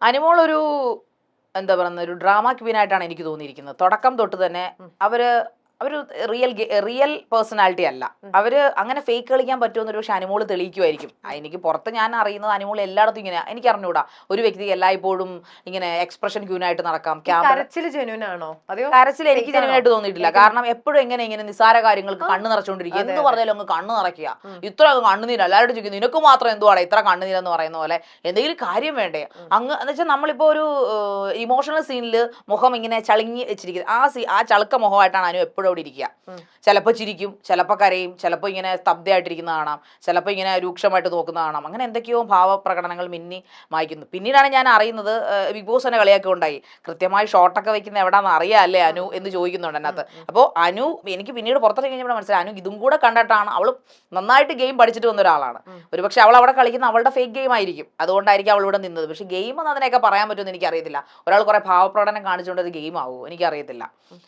അനുമോൾ ഒരു എന്താ പറയുന്ന ഒരു ഡ്രാമ ക്വീൻ ആയിട്ടാണ് എനിക്ക് തോന്നിയിരിക്കുന്നത്. തുടക്കം തൊട്ട് തന്നെ അവര് റിയൽ പേഴ്സണാലിറ്റി അല്ല. അവര് അങ്ങനെ ഫേക്ക് കളിക്കാൻ പറ്റുമെന്നൊരു പക്ഷെ അനുമോള് തെളിയിക്കുമായിരിക്കും. എനിക്ക് പുറത്ത് ഞാൻ അറിയുന്നത് അനുമോൾ എല്ലായിടത്തും ഇങ്ങനെ എനിക്ക് അറിഞ്ഞൂടാ ഒരു വ്യക്തി എല്ലായ്പ്പോഴും ഇങ്ങനെ എക്സ്പ്രഷൻ ക്യൂനായിട്ട് നടക്കാം. കരച്ചിൽ എനിക്ക് ജെന്യൂനായിട്ട് തോന്നിയിട്ടില്ല. കാരണം എപ്പോഴും ഇങ്ങനെ നിസ്സാര കാര്യങ്ങൾക്ക് കണ്ണ് നിറച്ചുകൊണ്ടിരിക്കുക. എന്ത് പറഞ്ഞാലും അങ്ങ് കണ്ണ് നിറയ്ക്കുക. ഇത്ര കണ്ണുനീര് എല്ലാവരും ചോദിക്കും നിനക്ക് മാത്രം എന്തുവാണ് ഇത്ര കണ്ണുനീരെന്ന് പറയുന്ന പോലെ എന്തെങ്കിലും കാര്യം വേണ്ടേ അങ്ങ് എന്ന് വെച്ചാൽ നമ്മളിപ്പോ ഒരു ഇമോഷണൽ സീനിൽ മുഖം ഇങ്ങനെ ചളുങ്ങി വെച്ചിരിക്കുന്നത് ആ ചളുക്ക മുഖമായിട്ടാണ് അനു എപ്പോഴും അവിടെ ഇരിക്കുക. ചിലപ്പോൾ ചിരിക്കും, ചിലപ്പോൾ കരയും, ചിലപ്പോൾ ഇങ്ങനെ സ്തബ്ധയായിട്ടിരിക്കുന്ന കാണാം, ചിലപ്പോൾ ഇങ്ങനെ രൂക്ഷമായിട്ട് നോക്കുന്ന കാണാം. അങ്ങനെ എന്തൊക്കെയോ ഭാവപ്രകടനങ്ങൾ മിന്നി മായ്ക്കുന്നു. പിന്നീടാണ് ഞാൻ അറിയുന്നത് ബിഗ് ബോസ് തന്നെ കളിയൊക്കെ ഉണ്ടായി കൃത്യമായി ഷോട്ടൊക്കെ വെക്കുന്ന എവിടാന്ന് അറിയാല്ലേ അനു എന്ന് ചോദിക്കുന്നുണ്ട് അതിനകത്ത്. അപ്പോൾ അനു എനിക്ക് പിന്നീട് പുറത്തിറങ്ങി കഴിഞ്ഞപ്പോൾ മനസ്സിലായി അനു ഇതും കൂടെ കണ്ടിട്ടാണ് അവൾ നന്നായിട്ട് ഗെയിം പഠിച്ചിട്ട് വന്ന ഒരാളാണ്. ഒരുപക്ഷെ അവൾ അവിടെ കളിക്കുന്ന അവളുടെ ഫേക്ക് ഗെയിം ആയിരിക്കും, അതുകൊണ്ടായിരിക്കും അവൾ ഇവിടെ നിന്നത്. പക്ഷെ ഗെയിം എന്ന് അതിനെയൊക്കെ പറയാൻ പറ്റുമെന്ന് എനിക്കറിയത്തില്ല. ഒരാൾ കുറെ ഭാവപ്രകടനം കാണിച്ചുകൊണ്ട് അത് ഗെയിം ആവുമോ എനിക്കറിയത്തില്ല.